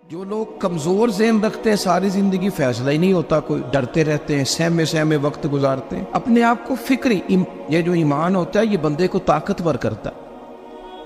جو لوگ کمزور ذہن رکھتے ہیں ساری زندگی فیصلہ ہی نہیں ہوتا، کوئی ڈرتے رہتے ہیں، سہمے سہمے وقت گزارتے ہیں، اپنے آپ کو فکری یہ جو ایمان ہوتا ہے یہ بندے کو طاقتور کرتا ہے،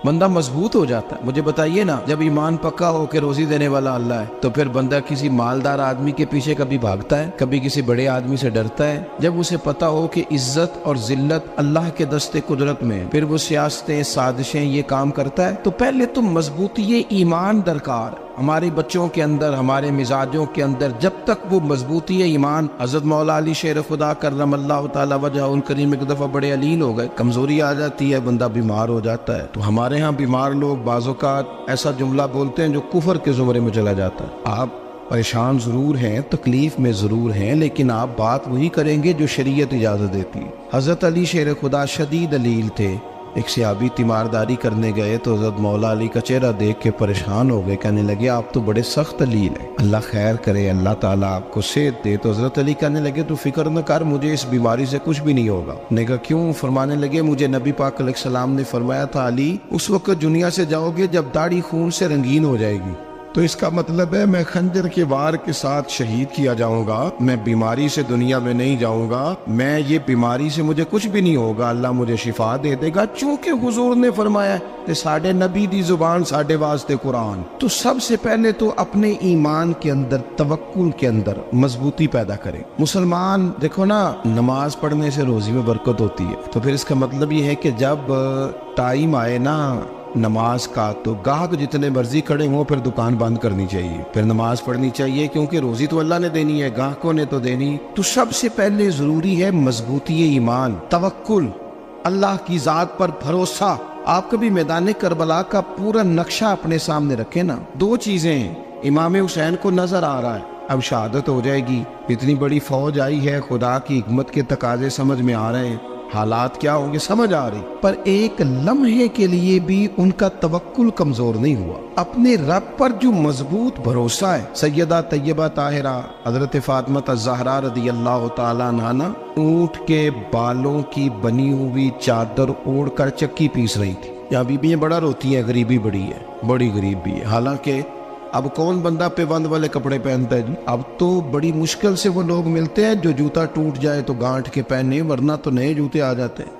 بندہ مضبوط ہو جاتا ہے۔ مجھے بتائیے نا، جب ایمان پکا ہو کہ روزی دینے والا اللہ ہے تو پھر بندہ کسی مالدار آدمی کے پیچھے کبھی بھاگتا ہے، کبھی کسی بڑے آدمی سے ڈرتا ہے؟ جب اسے پتا ہو کہ عزت اور ذلت اللہ کے دستے قدرت میں، پھر وہ سیاستیں، سازشیں یہ کام کرتا ہے۔ تو پہلے تو مضبوطی ایمان درکار ہمارے بچوں کے اندر، ہمارے مزاجوں کے اندر، جب تک وہ مضبوطی ایمان۔ حضرت مولا علی شیر خدا کرم اللہ تعالی وجہ الکریم ایک دفعہ بڑے علیل ہو گئے، کمزوری آ جاتی ہے، بندہ بیمار ہو جاتا ہے۔ تو ہمارے ہاں بیمار لوگ بعض اوقات ایسا جملہ بولتے ہیں جو کفر کے زمرے میں چلا جاتا ہے۔ آپ پریشان ضرور ہیں، تکلیف میں ضرور ہیں، لیکن آپ بات وہی کریں گے جو شریعت اجازت دیتی ہے۔ حضرت علی شیر خدا شدید علیل تھے، ایک صحابی تیمارداری کرنے گئے تو حضرت مولا علی کا چہرہ دیکھ کے پریشان ہو گئے، کہنے لگے آپ تو بڑے سخت علیل ہیں، اللہ خیر کرے، اللہ تعالیٰ آپ کو صحت دے۔ تو حضرت علی کہنے لگے تو فکر نہ کر، مجھے اس بیماری سے کچھ بھی نہیں ہوگا۔ نے کہا کیوں؟ فرمانے لگے مجھے نبی پاک علیہ السلام نے فرمایا تھا علی اس وقت دنیا سے جاؤ گے جب داڑھی خون سے رنگین ہو جائے گی، تو اس کا مطلب ہے میں خنجر کے وار کے ساتھ شہید کیا جاؤں گا، میں بیماری سے دنیا میں نہیں جاؤں گا، میں یہ بیماری سے مجھے کچھ بھی نہیں ہوگا، اللہ مجھے شفا دے دے گا، چونکہ حضور نے فرمایا کہ ساڈے نبی دی زبان ساڈے واسطے قرآن۔ تو سب سے پہلے تو اپنے ایمان کے اندر، توکل کے اندر مضبوطی پیدا کرے۔ مسلمان دیکھو نا، نماز پڑھنے سے روزی میں برکت ہوتی ہے، تو پھر اس کا مطلب یہ ہے کہ جب ٹائم آئے نا نماز کا تو گاہک جتنے مرضی کھڑے ہوں پھر دکان بند کرنی چاہیے، پھر نماز پڑھنی چاہیے، کیونکہ روزی تو اللہ نے دینی ہے، گاہکوں نے تو دینی۔ تو سب سے پہلے ضروری ہے مضبوطی ایمان، توکل، اللہ کی ذات پر بھروسہ۔ آپ کبھی میدان کربلا کا پورا نقشہ اپنے سامنے رکھیں نا، دو چیزیں ہیں، امام حسین کو نظر آ رہا ہے اب شہادت ہو جائے گی، اتنی بڑی فوج آئی ہے، خدا کی حکمت کے تقاضے سمجھ میں آ رہے ہیں، حالات کیا ہوں گے سمجھ آ رہی، پر ایک لمحے کے لیے بھی ان کا توکل کمزور نہیں ہوا۔ اپنے رب پر جو مضبوط بھروسہ ہے، سیدہ طیبہ طاہرہ حضرت فاطمہ الزہرا رضی اللہ تعالیٰ عنہا اونٹ کے بالوں کی بنی ہوئی چادر اوڑھ کر چکی پیس رہی تھی۔ یہاں بیویاں بڑا روتی ہیں، غریبی بڑی ہے، بڑی غریب بھی ہے، حالانکہ اب کون بندہ پیوند والے کپڑے پہنتا ہے جی؟ اب تو بڑی مشکل سے وہ لوگ ملتے ہیں جو جوتا ٹوٹ جائے تو گانٹھ کے پہنے، ورنہ تو نئے جوتے آ جاتے ہیں۔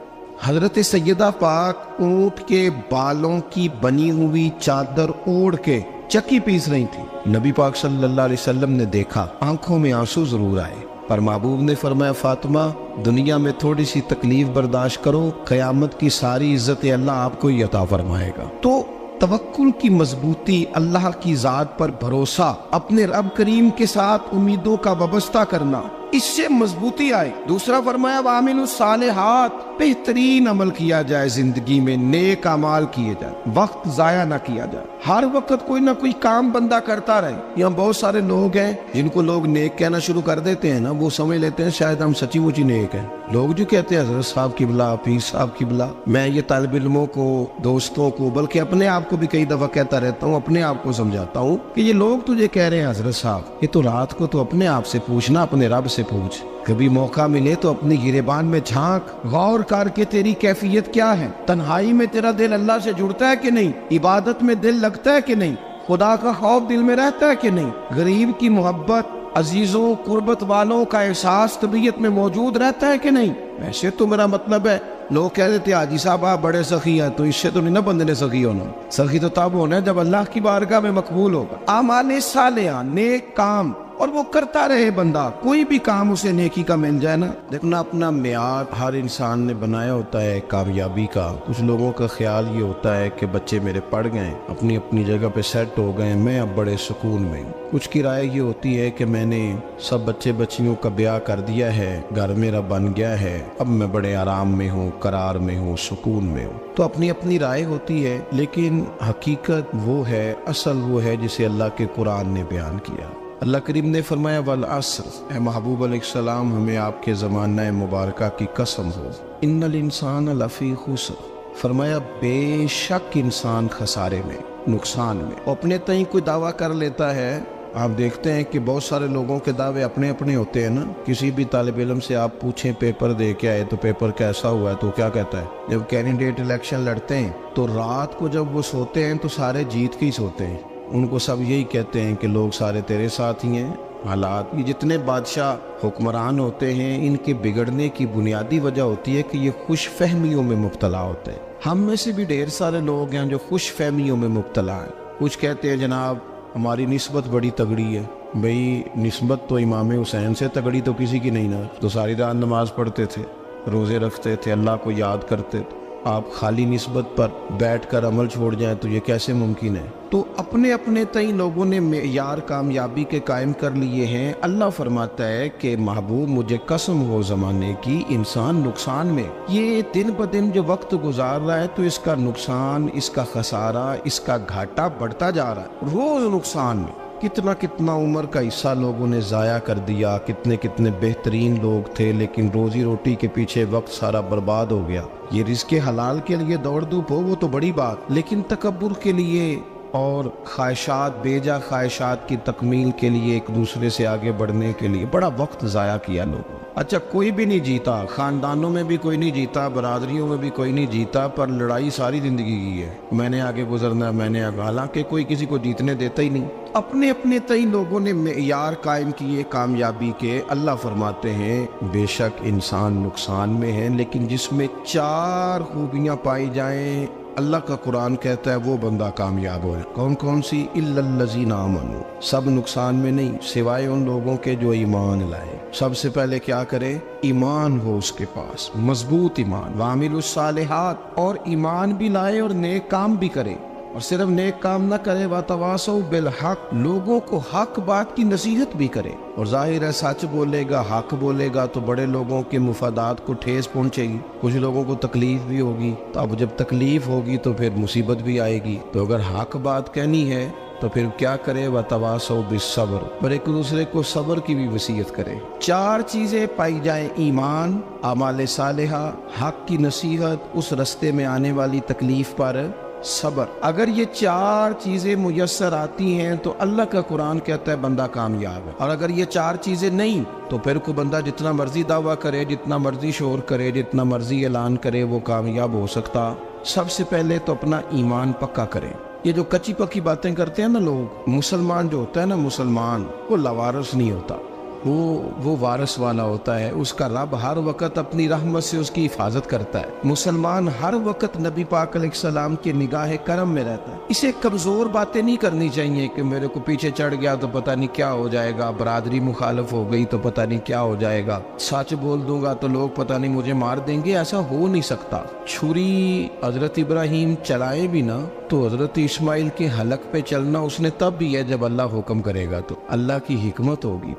حضرت سیدہ پاک اونٹ کے بالوں کی بنی ہوئی چادر اوڑھ کے چکی پیس رہی تھی۔ نبی پاک صلی اللہ علیہ وسلم نے دیکھا، آنکھوں میں آنسو ضرور آئے، پر محبوب نے فرمایا فاطمہ دنیا میں تھوڑی سی تکلیف برداشت کرو، قیامت کی ساری عزت اللہ آپ کو ہی عطا فرمائے گا۔ تو توکل کی مضبوطی، اللہ کی ذات پر بھروسہ، اپنے رب کریم کے ساتھ امیدوں کا وابستہ کرنا، اس سے مضبوطی آئے۔ دوسرا فرمایا وَعَمِلُوا الصَّالِحَاتِ، بہترین عمل کیا جائے زندگی میں، نیک اعمال کیے جائے، وقت ضائع نہ کیا جائے، ہر وقت کوئی نہ کوئی کام بندہ کرتا رہے۔ یہاں بہت سارے لوگ ہیں جن کو لوگ نیک کہنا شروع کر دیتے ہیں نا، وہ سمجھ لیتے ہیں شاید ہم سچی مچی نیک ہیں۔ لوگ جو کہتے ہیں حضرت صاحب کی بلا، پیر صاحب کی بلا، میں یہ طالب علموں کو، دوستوں کو، بلکہ اپنے آپ کو بھی کئی دفعہ کہتا رہتا ہوں، اپنے آپ کو سمجھاتا ہوں کہ یہ لوگ تجھے کہہ رہے ہیں حضرت صاحب، یہ تو رات کو تو اپنے آپ سے پوچھنا، اپنے رب سے پوچھ، کبھی موقع ملے تو اپنی گریبان میں جھانک، غور کر کے تیری کیفیت کیا ہے، تنہائی میں تیرا دل اللہ سے جڑتا ہے کہ نہیں، عبادت میں دل لگتا ہے کہ نہیں، خدا کا خوف دل میں رہتا ہے کہ نہیں، غریب کی محبت، عزیزوں قربت والوں کا احساس طبیعت میں موجود رہتا ہے کہ نہیں۔ ویسے تو میرا مطلب ہے، لوگ کہہ دیتے ہیں حاجی صاحب آپ بڑے سخی ہیں، تو اس سے تو نہیں نا بندے نے سخی ہونا، سخی تو تب ہونا ہے جب اللہ کی بارگاہ میں مقبول ہوگا۔ اعمال صالحہ، نیک کام، اور وہ کرتا رہے بندہ، کوئی بھی کام اسے نیکی کا مل جائے نا۔ دیکھنا اپنا معیار ہر انسان نے بنایا ہوتا ہے کامیابی کا۔ کچھ لوگوں کا خیال یہ ہوتا ہے کہ بچے میرے پڑھ گئے، اپنی اپنی جگہ پہ سیٹ ہو گئے، میں اب بڑے سکون میں ہوں۔ کچھ کی رائے یہ ہوتی ہے کہ میں نے سب بچے بچیوں کا بیاہ کر دیا ہے، گھر میرا بن گیا ہے، اب میں بڑے آرام میں ہوں، قرار میں ہوں، سکون میں ہوں۔ تو اپنی اپنی رائے ہوتی ہے، لیکن حقیقت وہ ہے، اصل وہ ہے جسے اللہ کے قرآن نے بیان کیا۔ اللہ کریم نے فرمایا والعصر، اے محبوب علیہ السلام ہمیں آپ کے زمانہ مبارکہ کی قسم ہو، ان الانسان لفی خسر، فرمایا بے شک انسان خسارے میں، نقصان میں۔ اپنے تئیں کوئی دعویٰ کر لیتا ہے، آپ دیکھتے ہیں کہ بہت سارے لوگوں کے دعوے اپنے اپنے ہوتے ہیں نا۔ کسی بھی طالب علم سے آپ پوچھیں پیپر دے کے آئے تو پیپر کیسا ہوا ہے، تو کیا کہتا ہے؟ جب کینڈیڈیٹ الیکشن لڑتے ہیں تو رات کو جب وہ سوتے ہیں تو سارے جیت کے ہی سوتے ہیں، ان کو سب یہی کہتے ہیں کہ لوگ سارے تیرے ساتھ ہی ہیں. حالات، یہ جتنے بادشاہ حکمران ہوتے ہیں ان کے بگڑنے کی بنیادی وجہ ہوتی ہے کہ یہ خوش فہمیوں میں مبتلا ہوتے ہیں. ہم میں سے بھی ڈھیر سارے لوگ ہیں جو خوش فہمیوں میں مبتلا ہیں. کچھ کہتے ہیں جناب ہماری نسبت بڑی تگڑی ہے. بھئی نسبت تو امام حسین سے تگڑی تو کسی کی نہیں نا. تو ساری رات نماز پڑھتے تھے، روزے رکھتے تھے، اللہ کو یاد کرتے تھے. آپ خالی نسبت پر بیٹھ کر عمل چھوڑ جائیں تو یہ کیسے ممکن ہے؟ تو اپنے اپنے تئیں لوگوں نے معیار کامیابی کے قائم کر لیے ہیں. اللہ فرماتا ہے کہ محبوب مجھے قسم ہو زمانے کی، انسان نقصان میں، یہ دن بدن جو وقت گزار رہا ہے تو اس کا نقصان، اس کا خسارہ، اس کا گھاٹا بڑھتا جا رہا ہے روز نقصان میں. کتنا کتنا عمر کا حصہ لوگوں نے ضائع کر دیا، کتنے کتنے بہترین لوگ تھے لیکن روزی روٹی کے پیچھے وقت سارا برباد ہو گیا. یہ رزق حلال کے لیے دوڑ دھوپ ہو وہ تو بڑی بات، لیکن تکبر کے لیے اور خواہشات، بیجا خواہشات کی تکمیل کے لیے، ایک دوسرے سے آگے بڑھنے کے لیے بڑا وقت ضائع کیا لوگوں. اچھا کوئی بھی نہیں جیتا، خاندانوں میں بھی کوئی نہیں جیتا، برادریوں میں بھی کوئی نہیں جیتا، پر لڑائی ساری زندگی کی ہے. میں نے آگے گزرنا ہے، میں نے آگے، حالانکہ کوئی کسی کو جیتنے دیتا ہی نہیں. اپنے اپنے تئیں لوگوں نے معیار قائم کیے کامیابی کے. اللہ فرماتے ہیں بے شک انسان نقصان میں ہے، لیکن جس میں 4 خوبیاں پائی جائیں اللہ کا قرآن کہتا ہے وہ بندہ کامیاب ہو. کون کون سی؟ الا الذین آمنوا. سب نقصان میں نہیں سوائے ان لوگوں کے جو ایمان لائے. سب سے پہلے کیا کرے؟ ایمان ہو اس کے پاس، مضبوط ایمان. وعملوا الصالحات، اور ایمان بھی لائے اور نیک کام بھی کرے. اور صرف نیک کام نہ کرے، وَتَوَاصَوْا بِالْحَقِّ، لوگوں کو حق بات کی نصیحت بھی کرے. اور ظاہر ہے سچ بولے گا، حق بولے گا تو بڑے لوگوں کے مفادات کو ٹھیس پہنچے گی، کچھ لوگوں کو تکلیف بھی ہوگی. تو اب جب تکلیف ہوگی تو پھر مصیبت بھی آئے گی. تو اگر حق بات کہنی ہے تو پھر کیا کرے؟ وَتَوَاصَوْا بِالصَّبْرِ، اور ایک دوسرے کو صبر کی بھی وصیت کرے. 4 چیزیں پائی جائیں، ایمان، اعمال صالحہ، حق کی نصیحت، اس رستے میں آنے والی تکلیف پر صبر. اگر یہ 4 چیزیں میسر آتی ہیں تو اللہ کا قرآن کہتا ہے بندہ کامیاب ہے. اور اگر یہ 4 چیزیں نہیں تو پھر کوئی بندہ جتنا مرضی دعویٰ کرے، جتنا مرضی شور کرے، جتنا مرضی اعلان کرے، وہ کامیاب ہو سکتا. سب سے پہلے تو اپنا ایمان پکا کرے. یہ جو کچی پکی باتیں کرتے ہیں نا لوگ، مسلمان جو ہوتا ہے نا، مسلمان وہ لاوارث نہیں ہوتا، وہ وارث والا ہوتا ہے. اس کا رب ہر وقت اپنی رحمت سے اس کی حفاظت کرتا ہے. مسلمان ہر وقت نبی پاک علیہ السلام کے نگاہ کرم میں رہتا ہے. اسے کمزور باتیں نہیں کرنی چاہیے کہ میرے کو پیچھے چڑھ گیا تو پتہ نہیں کیا ہو جائے گا، برادری مخالف ہو گئی تو پتہ نہیں کیا ہو جائے گا، سچ بول دوں گا تو لوگ پتہ نہیں مجھے مار دیں گے. ایسا ہو نہیں سکتا. چھری حضرت ابراہیم چلائے بھی نا تو حضرت اسماعیل کے حلق پہ چلنا اس نے تب بھی ہے جب اللہ حکم کرے گا. تو اللہ کی حکمت ہوگی،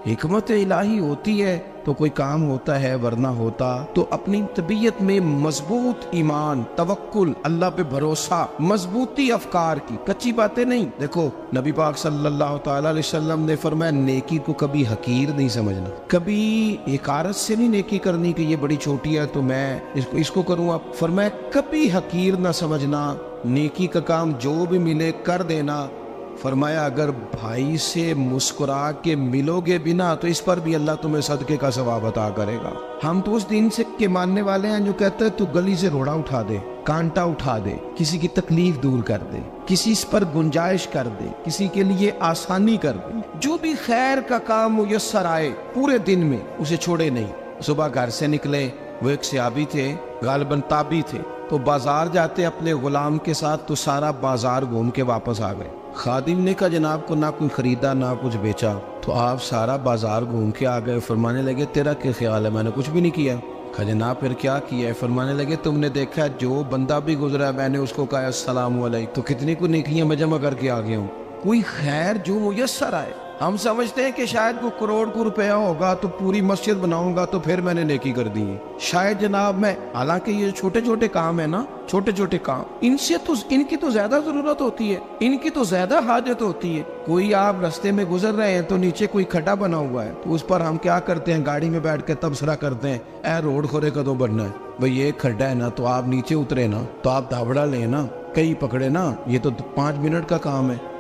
حکمت الہی ہوتی ہے تو کوئی کام ہوتا ہے، ورنہ ہوتا. تو اپنی طبیعت میں مضبوط ایمان، توکل، اللہ پہ بھروسہ، مضبوطی افکار کی، کچی باتیں نہیں. دیکھو نبی پاک صلی اللہ تعالی علیہ وسلم نے فرمایا نیکی کو کبھی حقیر نہیں سمجھنا، کبھی حقارت سے نہیں نیکی کرنی کہ یہ بڑی چھوٹی ہے تو میں اس کو کروں. آپ فرمایا کبھی حقیر نہ سمجھنا، نیکی کا کام جو بھی ملے کر دینا. فرمایا اگر بھائی سے مسکرا کے ملو گے بنا تو اس پر بھی اللہ تمہیں صدقے کا ثواب عطا کرے گا. ہم تو اس دین سے کے ماننے والے ہیں جو کہتے ہیں تو گلی سے روڑا اٹھا دے، کانٹا اٹھا دے، کسی کی تکلیف دور کر دے، کسی اس پر گنجائش کر دے، کسی کے لیے آسانی کر دے. جو بھی خیر کا کام میسر آئے پورے دن میں اسے چھوڑے نہیں. صبح گھر سے نکلے، وہ ایک صحابی تھے، غالباً تابعی تھے، تو بازار جاتے اپنے غلام کے ساتھ تو سارا بازار گھوم کے واپس آ گئے. خادم نے کہا جناب کو نہ کوئی خریدا نہ کچھ بیچا. تو آپ سارا بازار گھوم کے آ گئے. فرمانے لگے تیرا کیا خیال ہے؟ میں نے کچھ بھی نہیں کیا. کہا جناب پھر کیا کیا ہے؟ فرمانے لگے تم نے دیکھا جو بندہ بھی گزرا میں نے اس کو کہا السلام علیکم، تو کتنی کو نیکیاں میں جمع کر کے آ گیا ہوں. کوئی خیر جو میسر آئے. ہم سمجھتے ہیں کہ شاید کوئی کروڑ کو روپیہ ہوگا تو پوری مسجد بناؤں گا تو پھر میں نے نیکی کر دی ہے. شاید جناب میں، حالانکہ یہ چھوٹے چھوٹے کام ہے نا، چھوٹے چھوٹے کام، ان کی تو زیادہ ضرورت ہوتی ہے، ان کی تو زیادہ حاجت ہوتی ہے. کوئی آپ رستے میں گزر رہے ہیں تو نیچے کوئی کھڈا بنا ہوا ہے تو اس پر ہم کیا کرتے ہیں؟ گاڑی میں بیٹھ کے تبصرہ کرتے ہیں اے روڈ کھورے کدو بننا ہے. بھئی یہ کھڈا ہے نا تو آپ نیچے اترے نا تو آپ دھابڑا لیں نا، کئی پکڑے نا، یہ تو 5 منٹ کا کام ہے.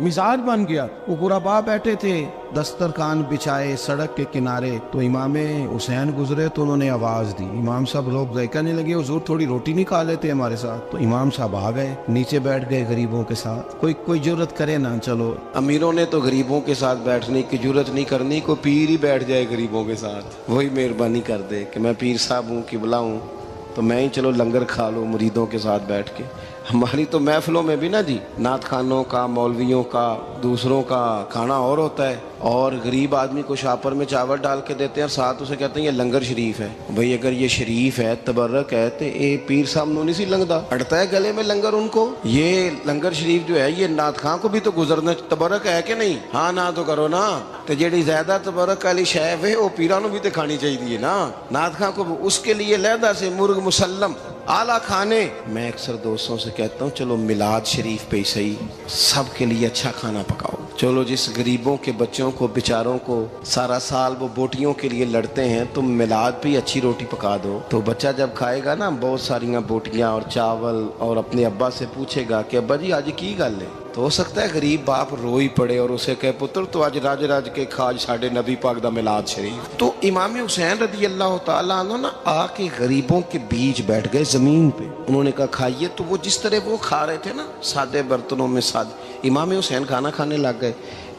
مزاج بن گیا. وہ غربا بیٹھے تھے دسترخوان بچھائے سڑک کے کنارے, تو امام حسین گزرے تو انہوں نے آواز دی. امام صاحب لوگ ذائقہ نہیں لگے, حضور تھوڑی روٹی نہیں کھا لیتے ہمارے ساتھ؟ تو امام صاحب آ گئے, نیچے بیٹھ گئے غریبوں کے ساتھ. کوئی جرت کرے نا, چلو امیروں نے تو غریبوں کے ساتھ بیٹھنے کی جرت نہیں کرنی, کوئی پیر ہی بیٹھ جائے غریبوں کے ساتھ, وہی مہربانی کر دے کہ میں پیر صاحب ہوں, قبلہ ہوں, تو میں ہی چلو لنگر کھا لوں مریدوں کے ساتھ بیٹھ کے. ہماری تو محفلوں میں بھی نا جی, نعت خانوں کا, مولویوں کا, دوسروں کا کھانا اور ہوتا ہے, اور غریب آدمی کو شاپر میں چاول ڈال کے دیتے ہیں اور ساتھ اسے کہتے ہیں یہ لنگر شریف ہے. بھئی اگر یہ شریف ہے, تبرک ہے, تو اے پیر صاحب نو نہیں سی لنگدا, اڑتا ہے گلے میں لنگر ان کو. یہ لنگر شریف جو ہے یہ نعت خان کو بھی تو گزرنا تبرک ہے کہ نہیں؟ ہاں نہ تو کرو نا, تو جیڑی زیادہ تبرک والی شے ہے وہ پیراں نو بھی تو کھانی چاہیے نا. نعت خان کو اس کے لیے لہدا سے مرغ مسلم اعلیٰ کھانے. میں اکثر دوستوں سے کہتا ہوں چلو میلاد شریف پہ ہی صحیح سب کے لیے اچھا کھانا پکاؤ. چلو جس غریبوں کے بچوں کو بیچاروں کو سارا سال وہ بوٹیوں کے لیے لڑتے ہیں, تم میلاد پہ ہی اچھی روٹی پکا دو, تو بچہ جب کھائے گا نا بہت ساریاں بوٹیاں اور چاول, اور اپنے ابا سے پوچھے گا کہ ابا جی آج کی گل ہے, تو ہو سکتا ہے غریب باپ رو ہی پڑے اور اسے کہے پتر تو آج راج راج کے کھاج ساڈے نبی پاک دا میلاد شریف. تو امام حسین رضی اللہ تعالیٰ عنہ نا آ کے غریبوں کے بیچ بیٹھ گئے زمین پہ. انہوں نے کہا کھائیے, تو وہ جس طرح وہ کھا رہے تھے نا سادے برتنوں میں امام حسین کھانا کھانے لگ گئے.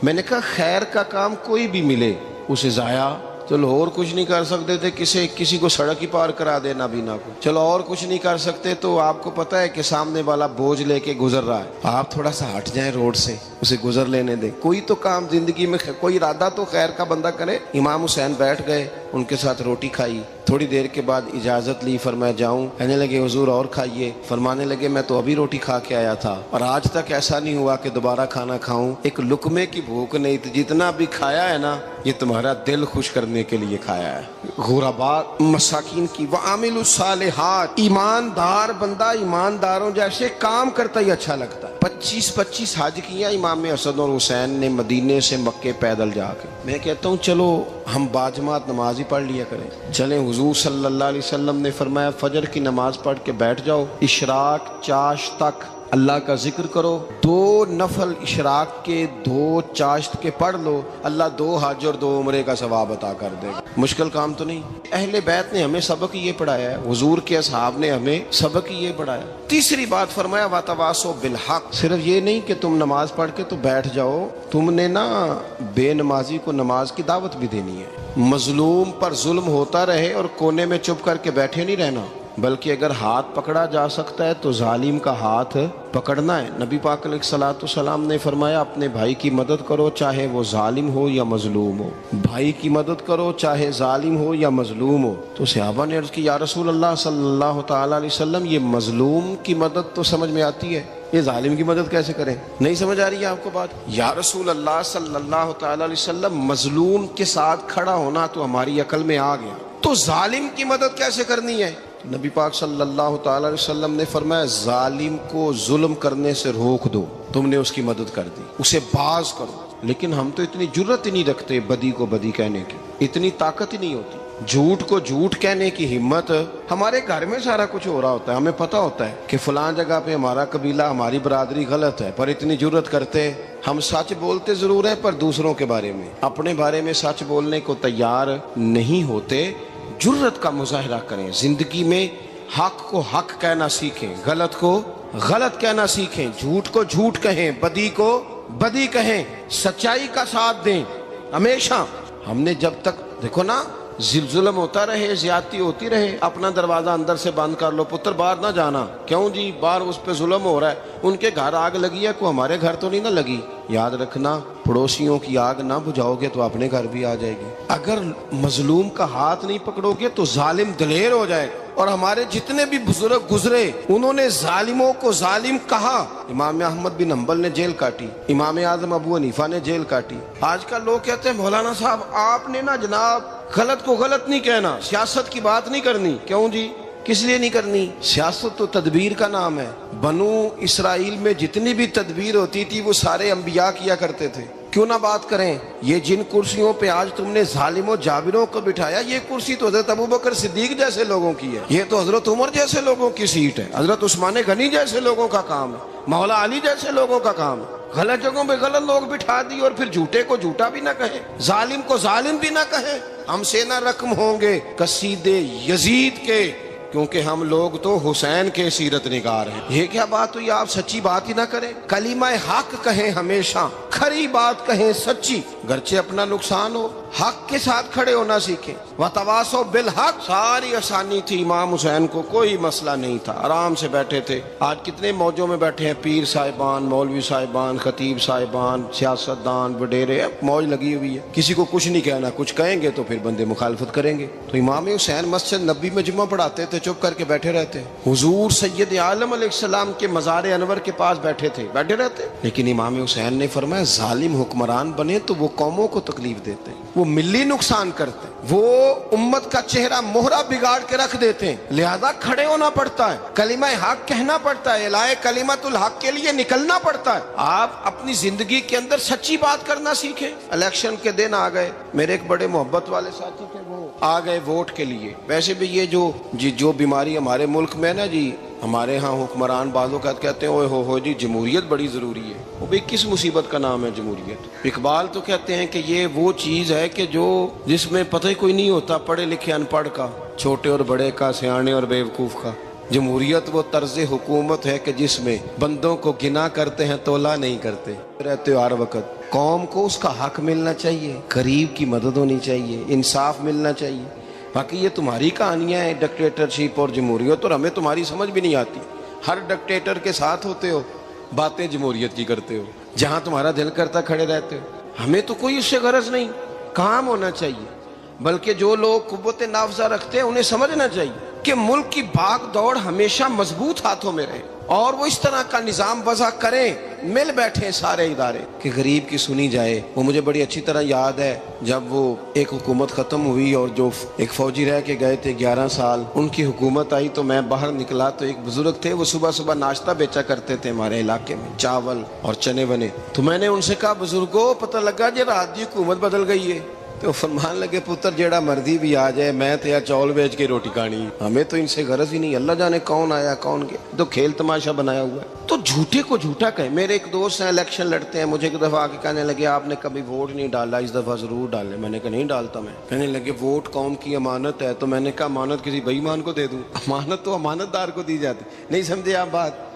میں نے کہا خیر کا کام کوئی بھی ملے اسے ضائع, چلو اور کچھ نہیں کر سکتے تھے, کسی کو سڑک ہی پار کرا دے نابینا کو, چلو اور کچھ نہیں کر سکتے, تو آپ کو پتہ ہے کہ سامنے والا بوجھ لے کے گزر رہا ہے, آپ تھوڑا سا ہٹ جائیں روڈ سے, اسے گزر لینے دیں. کوئی تو کام زندگی میں کوئی ارادہ تو خیر کا بندہ کرے. امام حسین بیٹھ گئے, ان کے ساتھ روٹی کھائی. تھوڑی دیر کے بعد اجازت لی, فرمایا جاؤں؟ کہنے لگے حضور اور کھائیے. فرمانے لگے میں تو ابھی روٹی کھا کے آیا تھا اور آج تک ایسا نہیں ہوا کہ دوبارہ کھانا کھاؤں. ایک لقمے کی بھوک نہیں تھی, جتنا بھی کھایا ہے نا یہ تمہارا دل خوش کرنے کے لیے کھایا ہے. غرباء مساکین کی وعامل الصالحات, ایماندار بندہ ایمانداروں جیسے کام کرتا ہی اچھا لگتا ہے. 25 حج کیا امام حسن اور حسین نے مدینے سے مکے پیدل جا کے. میں کہتا ہوں چلو ہم باجماعت نماز ہی پڑھ لیا کریں. چلیں, حضور صلی اللہ علیہ وسلم نے فرمایا فجر کی نماز پڑھ کے بیٹھ جاؤ, اشراق چاشت تک اللہ کا ذکر کرو, 2 نفل اشراق کے 2 چاشت کے پڑھ لو, اللہ 2 حج اور 2 عمرے کا ثواب عطا کر دے گا. مشکل کام تو نہیں. اہل بیت نے ہمیں سبق یہ پڑھایا ہے, حضور کے اصحاب نے ہمیں سبق یہ پڑھایا. تیسری بات فرمایا وتواصوا بالحق, صرف یہ نہیں کہ تم نماز پڑھ کے تو بیٹھ جاؤ, تم نے نا بے نمازی کو نماز کی دعوت بھی دینی ہے. مظلوم پر ظلم ہوتا رہے اور کونے میں چپ کر کے بیٹھے نہیں رہنا, بلکہ اگر ہاتھ پکڑا جا سکتا ہے تو ظالم کا ہاتھ پکڑنا ہے. نبی پاک علیہ الصلوۃ والسلام نے فرمایا اپنے بھائی کی مدد کرو چاہے وہ ظالم ہو یا مظلوم ہو, بھائی کی مدد کرو چاہے ظالم ہو یا مظلوم ہو. تو صحابہ نے عرض کی یا رسول اللہ صلی اللہ تعالیٰ علیہ وسلم یہ مظلوم کی مدد تو سمجھ میں آتی ہے, یہ ظالم کی مدد کیسے کریں؟ نہیں سمجھ آ رہی ہے آپ کو بات؟ یا رسول اللہ صلی اللہ تعالیٰ علیہ وسلم مظلوم کے ساتھ کھڑا ہونا تو ہماری عقل میں آ گیا, تو ظالم کی مدد کیسے کرنی ہے؟ نبی پاک صلی اللہ تعالیٰ علیہ وسلم نے فرمایا ظالم کو ظلم کرنے سے روک دو, تم نے اس کی مدد کر دی, اسے باز کرو. لیکن ہم تو اتنی جرت ہی نہیں رکھتے بدی کو بدی کہنے کی, اتنی طاقت ہی نہیں ہوتی. جھوٹ کو جھوٹ کہنے کی ہمت, ہمارے گھر میں سارا کچھ ہو رہا ہوتا ہے, ہمیں پتہ ہوتا ہے کہ فلاں جگہ پہ ہمارا قبیلہ ہماری برادری غلط ہے, پر اتنی جرت کرتے. ہم سچ بولتے ضرور ہیں پر دوسروں کے بارے میں, اپنے بارے میں سچ بولنے کو تیار نہیں ہوتے. جرت کا مظاہرہ کریں زندگی میں, حق کو حق کہنا سیکھیں, غلط کو غلط کہنا سیکھیں, جھوٹ کو جھوٹ کہیں, بدی کو بدی کہیں, سچائی کا ساتھ دیں ہمیشہ. ہم نے جب تک دیکھو نا ظلم ہوتا رہے, زیادتی ہوتی رہے, اپنا دروازہ اندر سے بند کر لو, پتر باہر نہ جانا. کیوں جی؟ باہر اس پہ ظلم ہو رہا ہے, ان کے گھر آگ لگی ہے, کوئی ہمارے گھر تو نہیں نہ لگی. یاد رکھنا پڑوسیوں کی آگ نہ بجھاؤ گے تو اپنے گھر بھی آ جائے گی. اگر مظلوم کا ہاتھ نہیں پکڑو گے تو ظالم دلیر ہو جائے. اور ہمارے جتنے بھی بزرگ گزرے انہوں نے ظالموں کو ظالم کہا. امام احمد بن حنبل نے جیل کاٹی, امام اعظم ابو حنیفہ نے جیل کاٹی. آج کل لوگ کہتے ہیں مولانا صاحب آپ نے نا جناب غلط کو غلط نہیں کہنا, سیاست کی بات نہیں کرنی. کیوں جی؟ کس لیے نہیں کرنی؟ سیاست تو تدبیر کا نام ہے. بنو اسرائیل میں جتنی بھی تدبیر ہوتی تھی وہ سارے انبیاء کیا کرتے تھے. کیوں نہ بات کریں؟ یہ جن کرسیوں پہ آج تم نے ظالموں جابروں کو بٹھایا، یہ کرسی تو حضرت ابوبکر صدیق جیسے لوگوں کی ہے، یہ تو حضرت عمر جیسے لوگوں کی سیٹ ہے، حضرت عثمان غنی جیسے لوگوں کا کام ہے، مولا علی جیسے لوگوں کا کام ہے۔ غلط جگہوں پہ غلط لوگ بٹھا دی اور پھر جھوٹے کو جھوٹا بھی نہ کہیں، ظالم کو ظالم بھی نہ کہیں۔ ہم سے نہ رقم ہوں گے قصیدے یزید کے، کیونکہ ہم لوگ تو حسین کے سیرت نگار ہیں۔ یہ کیا بات ہوئی؟ آپ سچی بات ہی نہ کریں، کلمہ حق کہیں، ہمیشہ کھری بات کہیں، سچی، گرچہ اپنا نقصان ہو، حق کے ساتھ کھڑے ہونا سیکھیں۔ وتواصوا بالحق، ساری آسانی تھی، امام حسین کو کوئی مسئلہ نہیں تھا، آرام سے بیٹھے تھے۔ آج کتنے موجوں میں بیٹھے ہیں، پیر صاحبان، مولوی صاحبان، خطیب صاحبان، سیاستدان، وڈیرے، موج لگی ہوئی ہے، کسی کو کچھ نہیں کہنا، کچھ کہیں گے تو پھر بندے مخالفت کریں گے۔ تو امام حسین مسجد نبی میں جمعہ پڑھاتے تھے، چپ کر کے بیٹھے رہتے، حضور سید عالم علیہ السلام کے مزار انور کے پاس بیٹھے تھے، بیٹھے رہتے۔ لیکن امام حسین نے فرمایا ظالم حکمران بنے تو وہ قوموں کو تکلیف دیتے ہیں، وہ ملی نقصان کرتے ہیں، وہ امت کا چہرہ مہرہ بگاڑ کے رکھ دیتے ہیں، لہذا کھڑے ہونا پڑتا ہے، کلمہ حق کہنا پڑتا ہے، الہ کلمت الحق کے لیے نکلنا پڑتا ہے۔ آپ اپنی زندگی کے اندر سچی بات کرنا سیکھیں۔ الیکشن کے دن آ گئے، میرے ایک بڑے محبت والے ساتھی تھے، وہ آ گئے ووٹ کے لیے۔ ویسے بھی یہ جو بیماری ہمارے ملک میں نا جی، ہمارے ہاں حکمران بعض اوقات کہتے ہیں اوے ہو جی جمہوریت بڑی ضروری ہے۔ وہ بھی کس مصیبت کا نام ہے جمہوریت؟ اقبال تو کہتے ہیں کہ یہ وہ چیز ہے کہ جس میں پتہ ہی کوئی نہیں ہوتا پڑھے لکھے ان پڑھ کا، چھوٹے اور بڑے کا، سیانے اور بیوقوف کا۔ جمہوریت وہ طرز حکومت ہے کہ جس میں بندوں کو گنا کرتے ہیں، تولا نہیں کرتے رہتے ہو ہر وقت۔ قوم کو اس کا حق ملنا چاہیے، غریب کی مدد ہونی چاہیے، انصاف ملنا چاہیے۔ باقی یہ تمہاری کہانیاں ہیں ڈکٹیٹرشپ اور جمہوریت، اور ہمیں تمہاری سمجھ بھی نہیں آتی۔ ہر ڈکٹیٹر کے ساتھ ہوتے ہو، باتیں جمہوریت کی کرتے ہو، جہاں تمہارا دل کرتا کھڑے رہتے ہو۔ ہمیں تو کوئی اس سے غرض نہیں، کام ہونا چاہیے۔ بلکہ جو لوگ قوت نافذہ رکھتے ہیں انہیں سمجھنا چاہیے کہ ملک کی بھاگ دوڑ ہمیشہ مضبوط ہاتھوں میں رہے، اور وہ اس طرح کا نظام وضع کریں، مل بیٹھے سارے ادارے کہ غریب کی سنی جائے۔ وہ مجھے بڑی اچھی طرح یاد ہے جب وہ ایک حکومت ختم ہوئی اور جو ایک فوجی رہ کے گئے تھے 11 سال، ان کی حکومت آئی تو میں باہر نکلا تو ایک بزرگ تھے، وہ صبح صبح ناشتہ بیچا کرتے تھے ہمارے علاقے میں، چاول اور چنے بنے۔ تو میں نے ان سے کہا بزرگوں پتہ لگا جی رات دی حکومت بدل گئی ہے۔ تو فرمان لگے پتر جیڑا مرضی بھی آ جائے، میں تو یا چاول بیچ کے روٹی کھانی، ہمیں تو ان سے غرض ہی نہیں، اللہ جانے کون آیا کون گیا، تو کھیل تماشا بنایا ہوا ہے۔ تو جھوٹے کو جھوٹا کہیں۔ میرے ایک دوست ہیں الیکشن لڑتے ہیں، مجھے ایک دفعہ آ کے کہنے لگے آپ نے کبھی ووٹ نہیں ڈالا، اس دفعہ ضرور ڈالیں۔ میں نے کہا نہیں ڈالتا میں۔ کہنے لگے ووٹ قوم کی امانت ہے، تو میں نے کہا امانت کسی بے ایمان کو دے دوں؟ امانت تو امانت دار کو دی جاتی۔ نہیں سمجھے آپ بات؟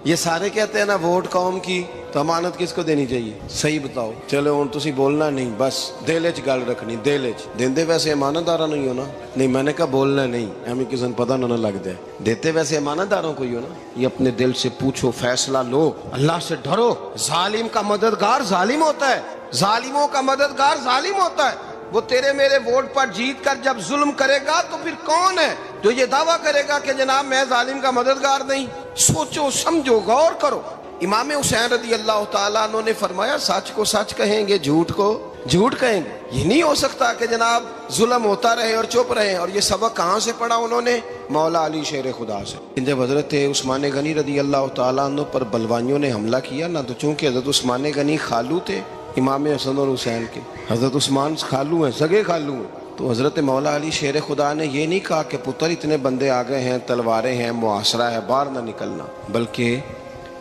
یہ سارے کہتے ہیں نا ووٹ قوم کی، تو امانت کس کو دینی چاہیے؟ صحیح بتاؤ۔ چلو ہوں تسی بولنا نہیں، بس دل وچ گل رکھنی، دل وچ دیندے ویسے امانت دارا نہیں ہونا۔ نہیں میں نے کہا بولنا نہیں، ہمیں کسی نے پتہ نہ لگ جائے، دیتے ویسے امانت داروں کو ہی ہو نا۔ یہ اپنے دل سے پوچھو، فیصلہ لو، اللہ سے ڈرو۔ ظالم کا مددگار ظالم ہوتا ہے، ظالموں کا مددگار ظالم ہوتا ہے۔ وہ تیرے میرے ووٹ پر جیت کر جب ظلم کرے گا تو پھر کون ہے جو یہ دعویٰ کرے گا کہ جناب میں ظالم کا مددگار نہیں؟ سوچو سمجھو، غور کرو۔ امام حسین رضی اللہ تعالیٰ عنہ نے فرمایا سچ کو سچ کہیں گے، جھوٹ کو جھوٹ کہیں گے۔ یہ نہیں ہو سکتا کہ جناب ظلم ہوتا رہے اور چپ رہے۔ اور یہ سبق کہاں سے پڑھا انہوں نے؟ مولا علی شیر خدا سے۔ جب حضرت عثمان غنی رضی اللہ تعالیٰ عنہ پر بلوائیوں نے حملہ کیا نا، تو چونکہ حضرت عثمان غنی خالو تھے امام حسن اور حسین کے، حضرت عثمان خالو ہیں، سگے خالو ہیں، تو حضرت مولا علی شیر خدا نے یہ نہیں کہا کہ پتر اتنے بندے آ گئے ہیں، تلواریں ہیں، محاصرہ ہے، باہر نہ نکلنا، بلکہ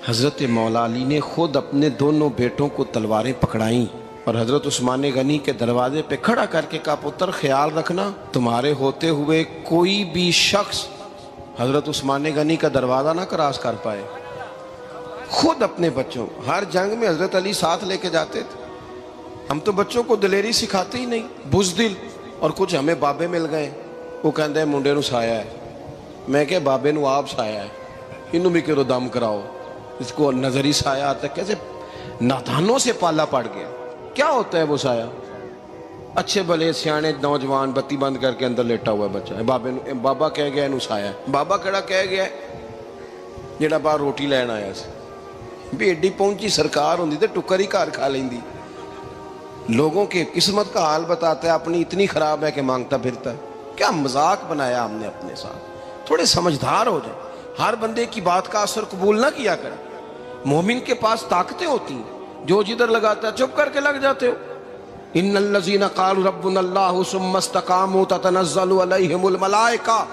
حضرت مولا علی نے خود اپنے دونوں بیٹوں کو تلواریں پکڑائیں اور حضرت عثمان غنی کے دروازے پہ کھڑا کر کے کہا پتر خیال رکھنا تمہارے ہوتے ہوئے کوئی بھی شخص حضرت عثمان غنی کا دروازہ نہ کراس کر پائے۔ خود اپنے بچوں، ہر جنگ میں حضرت علی ساتھ لے کے جاتے تھے۔ ہم تو بچوں کو دلیری سکھاتے ہی نہیں، بزدل۔ اور کچھ ہمیں بابے مل گئے، وہ کہندے ہیں منڈے نو سایا ہے، میں کہ بابے نو آپ سایا ہے، انہوں بھی کرو دم کراؤ، اس کو نظری سایہ آتا ہے۔ کیسے نادانوں سے پالا پڑ گیا۔ کیا ہوتا ہے وہ سایہ؟ اچھے بھلے سیانے نوجوان بتی بند کر کے اندر لیٹا ہوا ہے بچہ، بابا کہہ گیا انہوں سایا ہے۔ بابا کہڑا کہہ گیا جڑا باہر روٹی لین آیا سی، بھی ایڈی پہنچی سرکار ہوندی تے ٹکر ہی گھر کھا لیندی۔ لوگوں کے قسمت کا حال بتاتا ہے، اپنی اتنی خراب ہے کہ مانگتا پھرتا ہے۔ کیا مذاق بنایا ہم نے اپنے ساتھ۔ تھوڑے سمجھدار ہو جائیں، ہر بندے کی بات کا اثر قبول نہ کیا کریں۔ مومن کے پاس طاقتیں ہوتی ہیں، جو جدھر لگاتا ہے چپ کر کے لگ جاتے ہو. ان الذین قالوا ربنا اللہ ثم استقاموا تتنزل علیہم الملائکہ.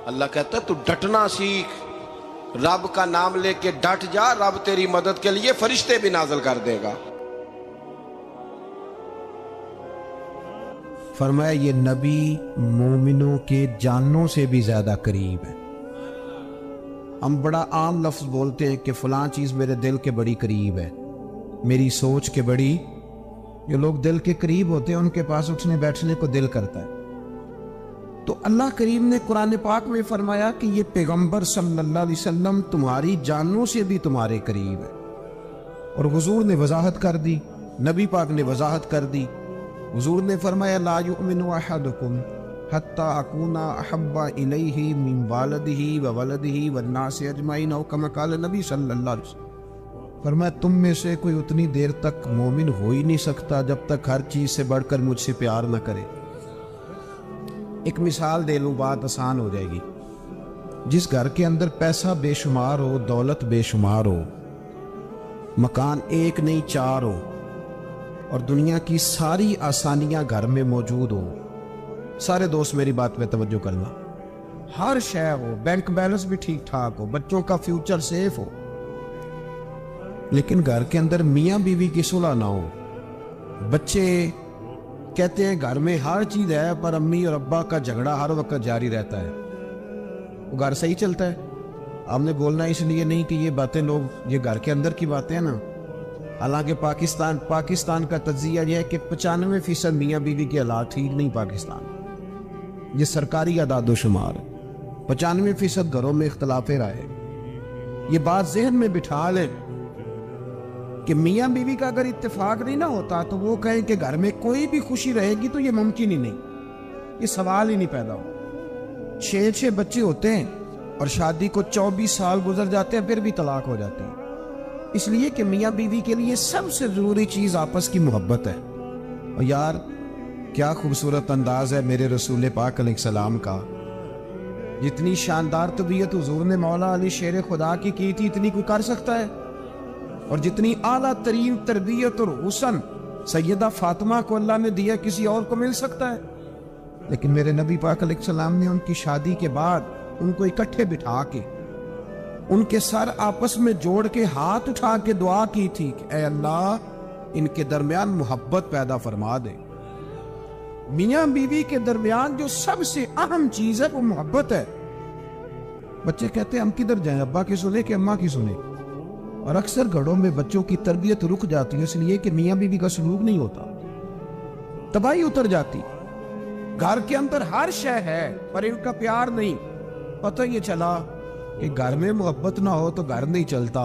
اللہ کہتا ہے تو ڈٹنا سیکھ, رب کا نام لے کے ڈٹ جا, رب تیری مدد کے لیے فرشتے بھی نازل کر دے گا. فرمایا یہ نبی مومنوں کے جانوں سے بھی زیادہ قریب ہے. ہم بڑا عام لفظ بولتے ہیں کہ فلاں چیز میرے دل کے بڑی قریب ہے, میری سوچ کے بڑی. جو لوگ دل کے قریب ہوتے ہیں ان کے پاس اٹھنے بیٹھنے کو دل کرتا ہے. تو اللہ کریم نے قرآن پاک میں فرمایا کہ یہ پیغمبر صلی اللہ علیہ وسلم تمہاری جانوں سے بھی تمہارے قریب ہے. اور حضور نے وضاحت کر دی, نبی پاک نے وضاحت کر دی. حضور نے فرمایا لا یؤمن احدکم حتی اکون احب الیہ من والدہ وولدہ والناس اجمعین او کما قال نبی صلی اللہ علیہ وسلم. فرمایا تم میں سے کوئی اتنی دیر تک مومن ہو ہی نہیں سکتا جب تک ہر چیز سے بڑھ کر مجھ سے پیار نہ کرے. ایک مثال دے لوں, بات آسان ہو جائے گی. جس گھر کے اندر پیسہ بے شمار ہو, دولت بے شمار ہو, مکان ایک نہیں چار ہو, اور دنیا کی ساری آسانیاں گھر میں موجود ہو, سارے دوست میری بات پہ توجہ کرنا, ہر شے ہو, بینک بیلنس بھی ٹھیک ٹھاک ہو, بچوں کا فیوچر سیف ہو, لیکن گھر کے اندر میاں بیوی کی صلح نہ ہو. بچے کہتے ہیں گھر میں ہر چیز ہے پر امی اور ابا کا جھگڑا ہر وقت جاری رہتا ہے. وہ گھر صحیح چلتا ہے؟ آپ نے بولنا اس لیے نہیں کہ یہ باتیں لوگ, یہ گھر کے اندر کی باتیں ہیں نا. حالانکہ پاکستان کا تجزیہ یہ ہے کہ 95% میاں بیوی کے حالات ٹھیک نہیں. پاکستان یہ سرکاری اعداد و شمار ہے. 95% گھروں میں اختلاف رائے. یہ بات ذہن میں بٹھا لیں کہ میاں بیوی کا اگر اتفاق نہیں نہ ہوتا تو وہ کہیں کہ گھر میں کوئی بھی خوشی رہے گی تو یہ ممکن ہی نہیں, یہ سوال ہی نہیں پیدا ہو. 6 بچے ہوتے ہیں اور شادی کو 24 سال گزر جاتے ہیں پھر بھی طلاق ہو جاتی ہے. اس لیے کہ میاں بیوی کے لیے سب سے ضروری چیز آپس کی محبت ہے. اور یار کیا خوبصورت انداز ہے میرے رسول پاک علیہ السلام کا. جتنی شاندار طبیعت حضور نے مولا علی شیر خدا کی تھی اتنی کوئی کر سکتا ہے؟ اور جتنی اعلیٰ ترین تربیت اور حسن سیدہ فاطمہ کو اللہ نے دیا کسی اور کو مل سکتا ہے؟ لیکن میرے نبی پاک علیہ السلام نے ان کی شادی کے بعد ان کو اکٹھے بٹھا کے ان کے سر آپس میں جوڑ کے ہاتھ اٹھا کے دعا کی تھی کہ اے اللہ ان کے درمیان محبت پیدا فرما دے. میاں بیوی کے درمیان جو سب سے اہم چیز ہے وہ محبت ہے. بچے کہتے ہیں ہم کدھر جائیں, ابا کی سنیں کہ اماں کی سنیں؟ اور اکثر گھروں میں بچوں کی تربیت رک جاتی ہے اس لیے کہ میاں بیوی کا سلوک نہیں ہوتا, تباہی اتر جاتی. گھر کے اندر ہر شے ہے پر ان کا پیار نہیں. پتہ یہ چلا کہ گھر میں محبت نہ ہو تو گھر نہیں چلتا.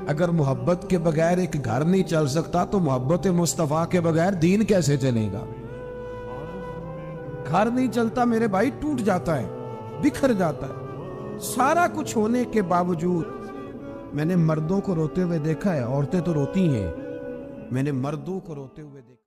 اگر محبت کے بغیر ایک گھر نہیں چل سکتا تو محبت مصطفیٰ کے بغیر دین کیسے چلے گا؟ گھر نہیں چلتا میرے بھائی, ٹوٹ جاتا ہے, بکھر جاتا ہے. سارا کچھ ہونے کے باوجود میں نے مردوں کو روتے ہوئے دیکھا ہے, عورتیں تو روتی ہیں, میں نے مردوں کو روتے ہوئے دیکھا.